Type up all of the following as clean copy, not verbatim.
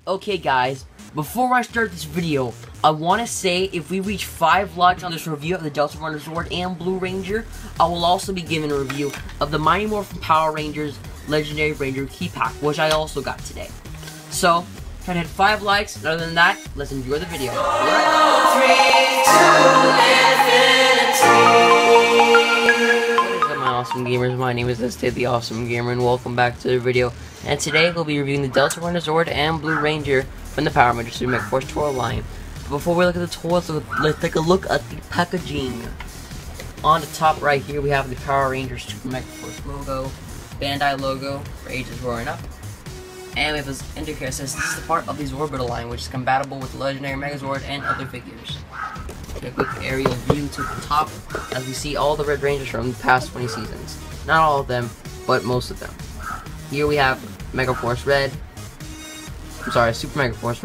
Okay guys, before I start this video, I want to say if we reach 5 likes on this review of the Delta Runner Zord and Blue Ranger, I will also be giving a review of the Mighty Morphin Power Rangers Legendary Ranger Key Pack, which I also got today. So, try to hit 5 likes, and other than that, let's enjoy the video. 3, 2, what is up my awesome gamers, my name is Stay the Awesome Gamer, and welcome back to the video. And today we'll be reviewing the Delta Runner Zord and Blue Ranger from the Power Rangers Megaforce toy line. But before we look at the toys, let's take a look at the packaging. On the top right here, we have the Power Rangers Super Megaforce logo, Bandai logo for ages growing up. And we have this indicator that says this is the part of the Zorbital line, which is compatible with the Legendary Megazord and other figures. A quick aerial view to the top, as we see all the Red Rangers from the past 20 seasons. Not all of them, but most of them. Here we have Megaforce Red, Super Megaforce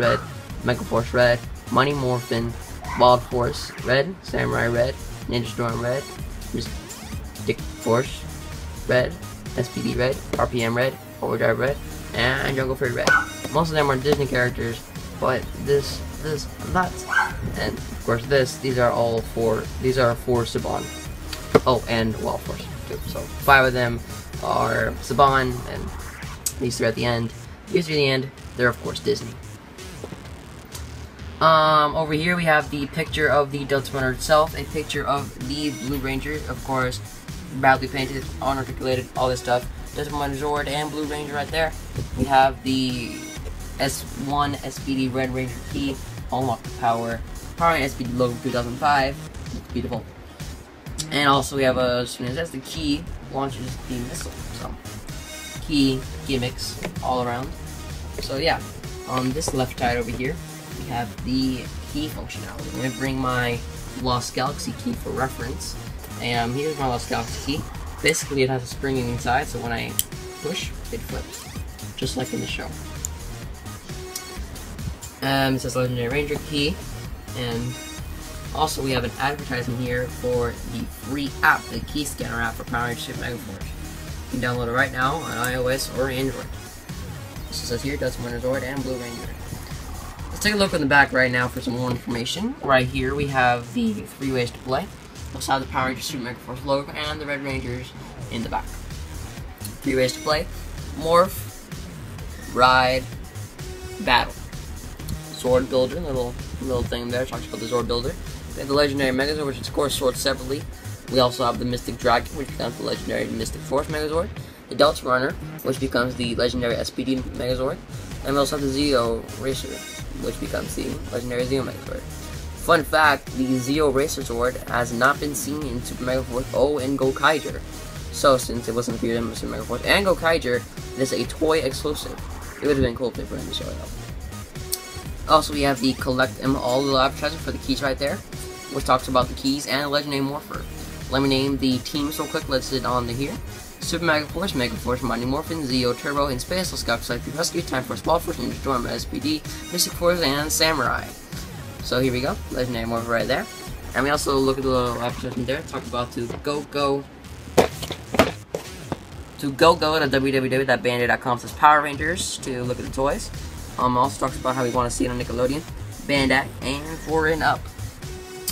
Red, Mighty Morphin, Wild Force Red, Samurai Red, Ninja Storm Red, Mystic Force Red, SPD Red, RPM Red, Overdrive Red, and Jungle Fury Red. Most of them are Disney characters, but this, that, and of course these are for Saban. Oh, and Wild Force too. So 5 of them are Saban, and these 3 at the end. These 3 at the end, they're of course Disney. Over here we have the picture of the Delta Runner itself, a picture of the Blue Ranger, of course, badly painted, unarticulated, all this stuff. Delta Runner Zord and Blue Ranger right there. We have the S1 SPD Red Ranger key, unlock the power SPD logo 2005, it's beautiful. And also we have as soon as that's the key, launches the missile. So key gimmicks all around. So yeah, on this left side over here, we have the key functionality. I'm going to bring my Lost Galaxy key for reference. And here's my Lost Galaxy key. Basically it has a spring inside, so when I push, it flips. Just like in the show. It says Legendary Ranger key. And also we have an advertisement here for the free app, the Key Scanner app for Power Rangers Megaforce. You can download it right now on iOS or Android. This says here, Delta Runner Zord and Blue Ranger. Let's take a look in the back right now for some more information. Right here we have the 3 ways to play. We also have the Power Rangers Super Megaforce logo and the Red Rangers in the back. 3 ways to play: Morph, Ride, Battle. Zord Builder, little thing there, talks about the Zord Builder. We have the Legendary Megazord, which is of course sorted separately. We also have the Mystic Dragon, which becomes the Legendary Mystic Force Megazord. The Delta Runner, which becomes the Legendary SPD Megazord. And we also have the Zeo Racer, which becomes the Legendary Zeo Megazord. Fun fact, the Zeo Racer Zord has not been seen in Super Megaforce O and Gokaiger. So since it wasn't appeared in Super Megaforce and Gokaiger, it is a toy exclusive. It would have been cool if they put in the show though. Also, we have the Collect Them All little advertisement for the keys right there, which talks about the keys and the Legendary Morpher. Let me name the teams real quick. Let's sit on here. Super Megaforce, Megaforce, Mighty Morphin, Zeo, Turbo, and Space, Scout, Psychic Rescue, Time Force, Wild Force, Ninja Storm, SPD, Mystic Force, and Samurai. So here we go, Legendary Morpher right there. And we also look at the little advertisement there. Talk about to go to www.bandai.com/Power Rangers to look at the toys. Also talks about how we want to see it on Nickelodeon, Bandai, and 4 and up.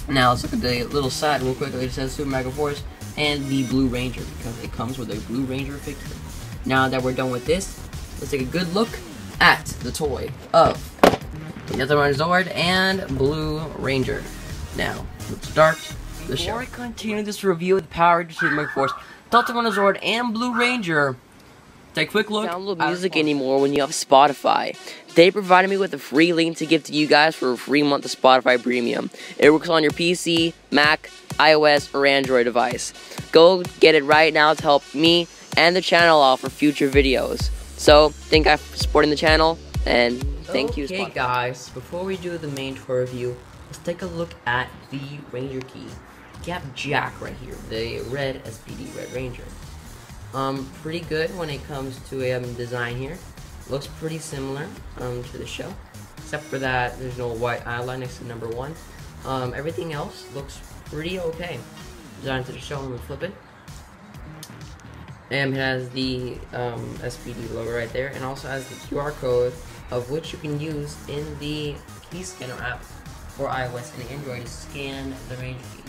Now let's look at the little side real quick. It says Super Megaforce and the Blue Ranger because it comes with a Blue Ranger figure. Now that we're done with this, let's take a good look at the toy of the Delta Runner Zord and Blue Ranger. Now let's start the show. Before I continue this review of the Power Rangers Megaforce, Delta Runner Zord and Blue Ranger, take a quick look. Download music anymore when you have Spotify. They provided me with a free link to give to you guys for a free month of Spotify Premium. It works on your PC, Mac, iOS, or Android device. Go get it right now to help me and the channel out for future videos. So, thank you for supporting the channel, and thank you, Spotify. Okay guys, before we do the main toy review, let's take a look at the Ranger key. You have Jack right here, the red SPD Red Ranger. Pretty good when it comes to a design here. Looks pretty similar to the show, except for that there's no white eyeline next to number 1. Everything else looks pretty okay. Design to the show, I'm gonna flip it. And it has the SPD logo right there, and also has the QR code of which you can use in the key scanner app for iOS and Android to scan the Ranger key.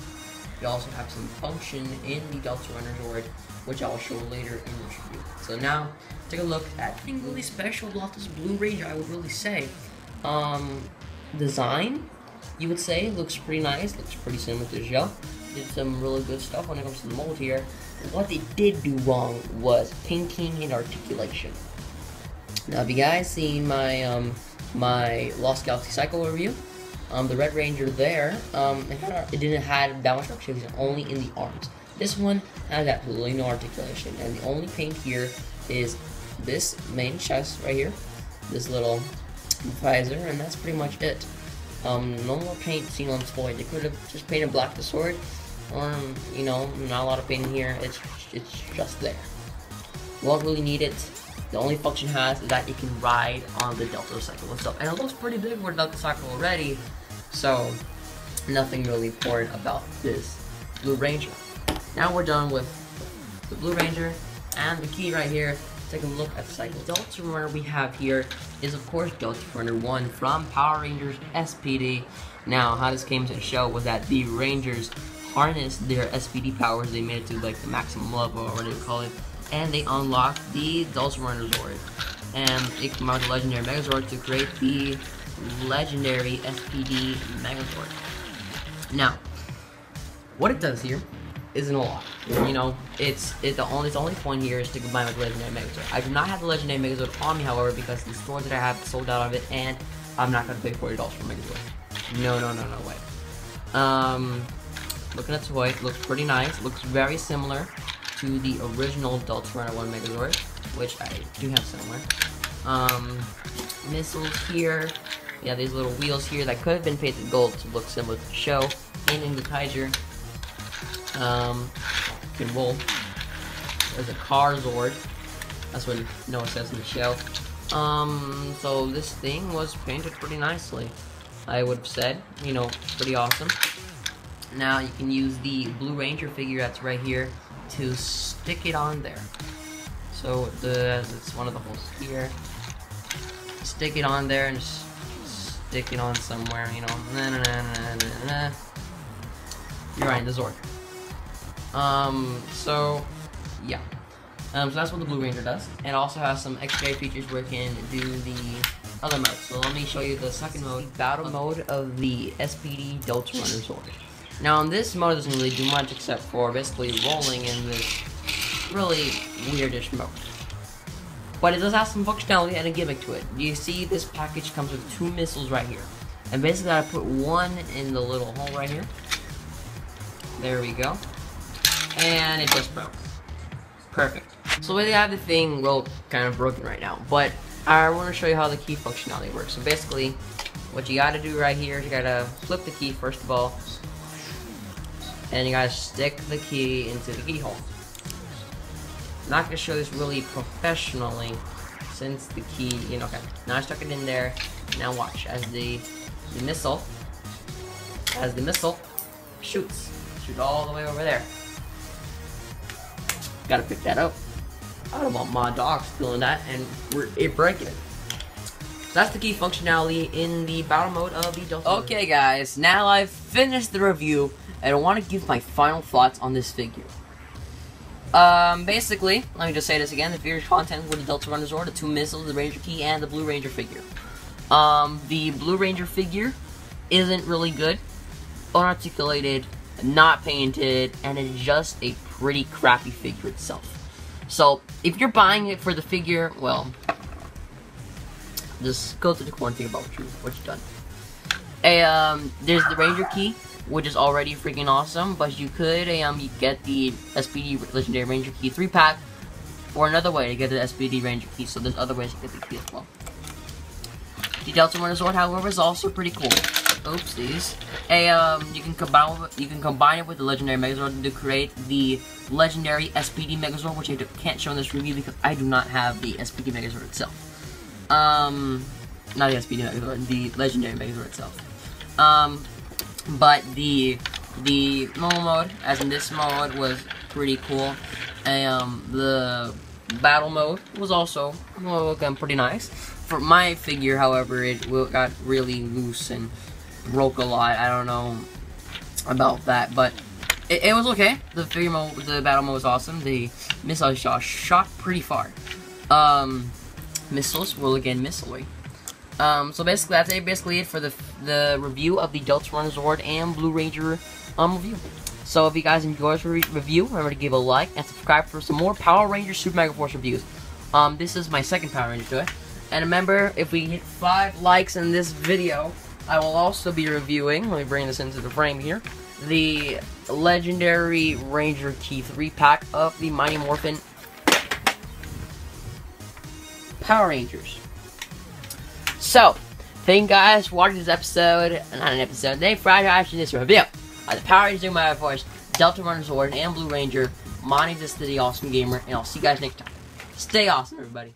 You also have some function in the Delta Runner Zord, which I will show later in this review. So now, take a look at anything really special about this Blue Ranger, I would really say. Design, you would say, looks pretty nice, looks pretty similar to the Gel. Did some really good stuff when it comes to the mold here. What they did do wrong was painting and articulation. Now, have you guys seen my my Lost Galaxy Cycle review? The Red Ranger there, it didn't have that much articulation, only in the arms. This one has absolutely no articulation, and the only paint here is this main chest right here, this little visor, and that's pretty much it. No more paint seen on Zord. They could have just painted black the sword, or you know, not a lot of paint in here. It's just there. You won't really need it. The only function it has is that it can ride on the Delta Cycle itself, and it looks pretty big for the Delta Cycle already. So nothing really important about this Blue Ranger. Now we're done with the Blue Ranger and the key right here. Take a look at the cycle. The Delta Runner we have here is of course Delta Runner 1 from Power Rangers SPD. Now how this came to the show was that the Rangers harnessed their SPD powers. They made it to like the maximum level, or whatever you call it, and they unlocked the Delta Runner Zord. And it came out with the legendary Megazord to create the legendary SPD Megazord. Now, what it does here isn't a lot. You know, the only point here is to combine with the legendary Megazord. I do not have the legendary Megazord on me, however, because the store that I have sold out of it, and I'm not gonna pay $40 for Megazord. No way. Looking at the toy, it looks pretty nice. Looks very similar to the original Delta Runner 1 Megazord, which I do have somewhere. Missiles here. Yeah, these little wheels here that could have been painted gold to look similar to the show. In the Tiger. Can roll. There's a car Zord. That's what Noah says in the show. So this thing was painted pretty nicely, I would have said. You know, pretty awesome. Now you can use the Blue Ranger figure that's right here to stick it on there. So it's one of the holes here. Stick it on there and just stick it on somewhere, you know. You're right, the Zord. So yeah. So that's what the Blue Ranger does. It also has some extra features where it can do the other modes. So let me show you the second mode, battle mode of the SPD Delta Runner Zord. Now in this mode, it doesn't really do much except for basically rolling in this really weirdish mode. But it does have some functionality and a gimmick to it. You see this package comes with 2 missiles right here. And basically I put one in the little hole right here. There we go. And it just broke. Perfect. So we have the thing, well, kind of broken right now. But I want to show you how the key functionality works. So basically, what you gotta do right here is you gotta flip the key first of all. And you gotta stick the key into the keyhole. I'm not gonna show this really professionally since the key, you know, okay. Now I stuck it in there. Now watch as the missile shoots. Shoot all the way over there. Gotta pick that up. I don't want my dog stealing that and it breaking it. So that's the key functionality in the battle mode of the Delta. Okay guys, now I've finished the review and I want to give my final thoughts on this figure. Basically, let me just say this again, the figure's content with the Delta Runner Zord, the 2 missiles, the Ranger key, and the Blue Ranger figure. The Blue Ranger figure isn't really good, unarticulated, not painted, and it's just a pretty crappy figure itself. So, if you're buying it for the figure, well, just go to the corner and think about what you've done. There's the Ranger key, which is already freaking awesome, but you could you get the SPD Legendary Ranger Key 3-pack, or another way to get the SPD Ranger Key, so there's other ways to get the key as well. The Delta Runner Zord, however, is also pretty cool. Oopsies. You can combine it with the Legendary Megazord to create the Legendary SPD Megazord, which I can't show in this review because I do not have the SPD Megazord itself. Not the SPD Megazord, the Legendary Megazord itself. But the normal mode, as in this mode, was pretty cool. The battle mode was also looking pretty nice. For my figure, however, it got really loose and broke a lot. I don't know about that, but it was okay. The figure mode, the battle mode was awesome. The missile shot pretty far. Missiles will again missile. So basically, that's basically it for the review of the Deltarune Zord and Blue Ranger review. So if you guys enjoyed this review, remember to give a like and subscribe for some more Power Ranger Super Megaforce reviews. This is my second Power Ranger toy. And remember, if we hit 5 likes in this video, I will also be reviewing, let me bring this into the frame here, the Legendary Ranger Key 3-pack of the Mighty Morphin Power Rangers. So, thank you guys for watching this episode, not an episode, thank you for watching this review of the Power Rangers Super Megaforce, Deltarune Zord, and Blue Ranger. My name is the Awesome Gamer, and I'll see you guys next time. Stay awesome, everybody.